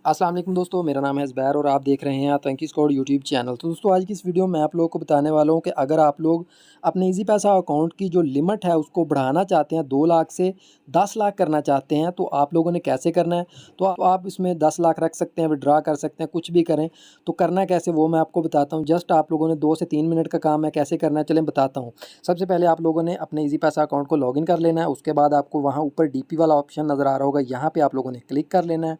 अस्सलाम वालेकुम दोस्तों, मेरा नाम है ज़ुबैर और आप देख रहे हैं आतंकी स्क्वाड यूट्यूब चैनल। तो दोस्तों आज की इस वीडियो में आप लोगों को बताने वाला हूं कि अगर आप लोग अपने इजी पैसा अकाउंट की जो लिमिट है उसको बढ़ाना चाहते हैं, 2 लाख से 10 लाख करना चाहते हैं, तो आप लोगों ने कैसे करना है। तो आप इसमें 10 लाख रख सकते हैं, विड्रा कर सकते हैं, कुछ भी करें। तो करना कैसे वो मैं आपको बताता हूँ। जस्ट आप लोगों ने 2 से 3 मिनट का काम है, कैसे करना है चलें बताता हूँ। सबसे पहले आप लोगों ने अपने इजी पैसा अकाउंट को लॉगिन कर लेना है। उसके बाद आपको वहाँ ऊपर डीपी वाला ऑप्शन नज़र आ रहा होगा, यहाँ पर आप लोगों ने क्लिक कर लेना है।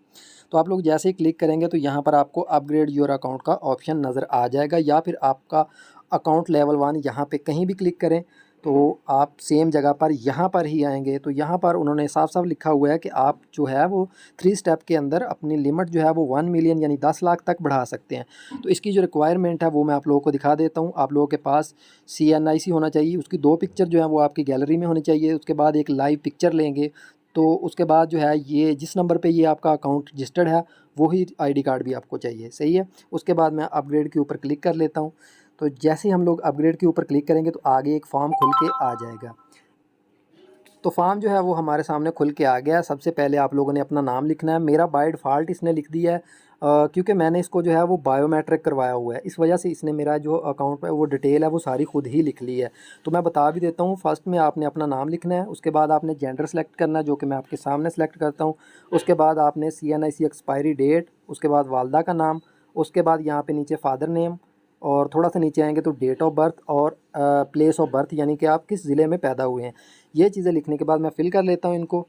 तो आप लोग जैसे ही क्लिक करेंगे तो यहाँ पर आपको अपग्रेड योर अकाउंट का ऑप्शन नज़र आ जाएगा, या फिर आपका अकाउंट लेवल 1 यहाँ पे कहीं भी क्लिक करें तो आप सेम जगह पर यहाँ पर ही आएंगे। तो यहाँ पर उन्होंने साफ साफ लिखा हुआ है कि आप जो है वो 3 स्टेप के अंदर अपनी लिमिट जो है वो 1 मिलियन यानी 10 लाख तक बढ़ा सकते हैं। तो इसकी जो रिक्वायरमेंट है वो मैं आप लोगों को दिखा देता हूँ। आप लोगों के पास CNIC होना चाहिए, उसकी 2 पिक्चर जो है वो आपकी गैलरी में होनी चाहिए। उसके बाद एक लाइव पिक्चर लेंगे। तो उसके बाद जो है ये जिस नंबर पे ये आपका अकाउंट रजिस्टर्ड है वही ID कार्ड भी आपको चाहिए, सही है। उसके बाद मैं अपग्रेड के ऊपर क्लिक कर लेता हूँ। तो जैसे ही हम लोग अपग्रेड के ऊपर क्लिक करेंगे तो आगे एक फॉर्म खुल के आ जाएगा। तो फॉर्म जो है वो हमारे सामने खुल के आ गया है। सबसे पहले आप लोगों ने अपना नाम लिखना है। मेरा बाय डिफ़ॉल्ट इसने लिख दिया है क्योंकि मैंने इसको जो है वो बायोमेट्रिक करवाया हुआ है, इस वजह से इसने मेरा जो अकाउंट है वो डिटेल है वो सारी खुद ही लिख ली है। तो मैं बता भी देता हूँ। फर्स्ट में आपने अपना नाम लिखना है, उसके बाद आपने जेंडर सेलेक्ट करना है जो कि मैं आपके सामने सेलेक्ट करता हूँ। उसके बाद आपने CNIC एक्सपायरी डेट, उसके बाद वालदा का नाम, उसके बाद यहाँ पे नीचे फादर नेम, और थोड़ा सा नीचे आएंगे तो डेट ऑफ बर्थ और प्लेस ऑफ बर्थ यानी कि आप किस ज़िले में पैदा हुए हैं। ये चीज़ें लिखने के बाद मैं फ़िल कर लेता हूँ इनको।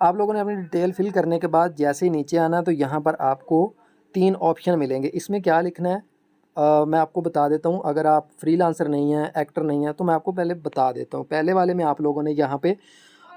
आप लोगों ने अपनी डिटेल फिल करने के बाद जैसे ही नीचे आना तो यहाँ पर आपको 3 ऑप्शन मिलेंगे। इसमें क्या लिखना है मैं आपको बता देता हूँ। अगर आप फ्रीलांसर नहीं हैं, एक्टर नहीं हैं, तो मैं आपको पहले बता देता हूँ। पहले वाले में आप लोगों ने यहाँ पे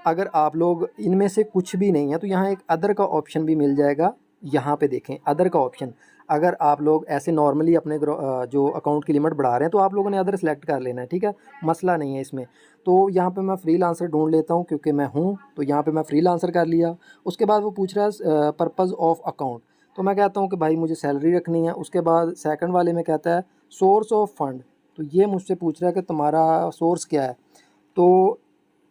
अगर आप लोग इनमें से कुछ भी नहीं है तो यहाँ एक अदर का ऑप्शन भी मिल जाएगा। यहाँ पे देखें अदर का ऑप्शन। अगर आप लोग ऐसे नॉर्मली अपने जो अकाउंट की लिमिट बढ़ा रहे हैं तो आप लोगों ने अदर सेलेक्ट कर लेना है, ठीक है, मसला नहीं है इसमें। तो यहाँ पे मैं फ्रीलांसर ढूंढ लेता हूँ क्योंकि मैं हूँ, तो यहाँ पे मैं फ्रीलांसर कर लिया। उसके बाद वो पूछ रहा है पर्पज़ ऑफ अकाउंट, तो मैं कहता हूँ कि भाई मुझे सैलरी रखनी है। उसके बाद सेकंड वाले में कहता है सोर्स ऑफ फंड, तो ये मुझसे पूछ रहा है कि तुम्हारा सोर्स क्या है। तो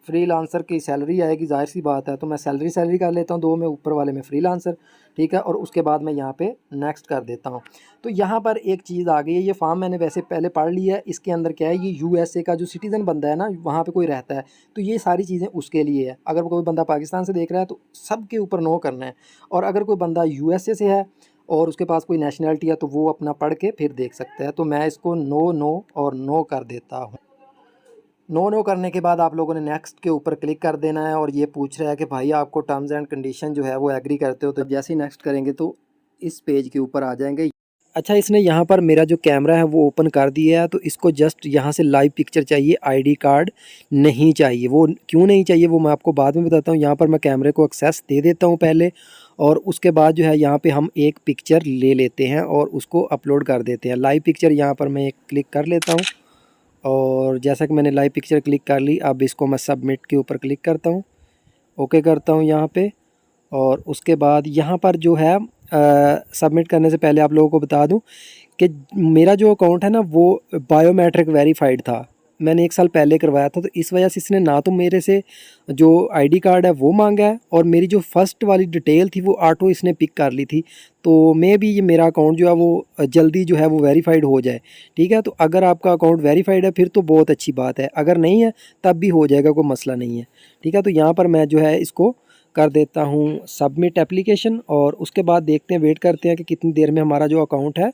फ्रीलांसर की सैलरी आएगी, ज़ाहिर सी बात है, तो मैं सैलरी कर लेता हूँ 2 में, ऊपर वाले में फ्रीलांसर, ठीक है। और उसके बाद मैं यहाँ पे नेक्स्ट कर देता हूँ। तो यहाँ पर एक चीज़ आ गई है। ये फॉर्म मैंने वैसे पहले पढ़ लिया है। इसके अंदर क्या है, ये USA का जो सिटीज़न बंदा है ना, वहाँ पे कोई रहता है, तो ये सारी चीज़ें उसके लिए है। अगर कोई बंदा पाकिस्तान से देख रहा है तो सब के ऊपर नो करना है, और अगर कोई बंदा USA से है और उसके पास कोई नेशनलिटी है तो वो अपना पढ़ के फिर देख सकता है। तो मैं इसको नो नो और नो कर देता हूँ। नो करने के बाद आप लोगों ने नेक्स्ट के ऊपर क्लिक कर देना है, और ये पूछ रहा है कि भाई आपको टर्म्स एंड कंडीशन जो है वो एग्री करते हो। तो जैसे ही नेक्स्ट करेंगे तो इस पेज के ऊपर आ जाएंगे। अच्छा, इसने यहाँ पर मेरा जो कैमरा है वो ओपन कर दिया है, तो इसको जस्ट यहाँ से लाइव पिक्चर चाहिए, ID कार्ड नहीं चाहिए। वो क्यों नहीं चाहिए वो मैं आपको बाद में बताता हूँ। यहाँ पर मैं कैमरे को एक्सेस दे देता हूँ पहले, और उसके बाद जो है यहाँ पे हम एक पिक्चर ले लेते हैं और उसको अपलोड कर देते हैं। लाइव पिक्चर यहाँ पर मैं एक क्लिक कर लेता हूँ, और जैसा कि मैंने लाइव पिक्चर क्लिक कर ली, अब इसको मैं सबमिट के ऊपर क्लिक करता हूँ, ओके करता हूँ यहाँ पे। और उसके बाद यहाँ पर जो है सबमिट करने से पहले आप लोगों को बता दूँ कि मेरा जो अकाउंट है ना वो बायोमेट्रिक वेरीफाइड था। मैंने 1 साल पहले करवाया था, तो इस वजह से इसने ना तो मेरे से जो ID कार्ड है वो मांगा है, और मेरी जो फर्स्ट वाली डिटेल थी वो ऑटो इसने पिक कर ली थी। तो मे भी ये मेरा अकाउंट जो है वो जल्दी जो है वो वेरीफाइड हो जाए, ठीक है। तो अगर आपका अकाउंट वेरीफाइड है फिर तो बहुत अच्छी बात है, अगर नहीं है तब भी हो जाएगा, कोई मसला नहीं है, ठीक है। तो यहाँ पर मैं जो है इसको कर देता हूँ सबमिट एप्लीकेशन, और उसके बाद देखते हैं, वेट करते हैं कि कितनी देर में हमारा जो अकाउंट है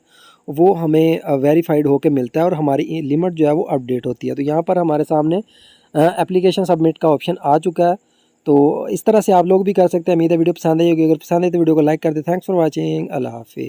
वो हमें वेरीफाइड होकर मिलता है और हमारी लिमिट जो है वो अपडेट होती है। तो यहाँ पर हमारे सामने एप्लीकेशन सबमिट का ऑप्शन आ चुका है। तो इस तरह से आप लोग भी कर सकते हैं। उम्मीद है वीडियो पसंद आई होगी। अगर पसंद है तो वीडियो को लाइक कर दें। Thanks for watching. अल्लाह हाफिज़।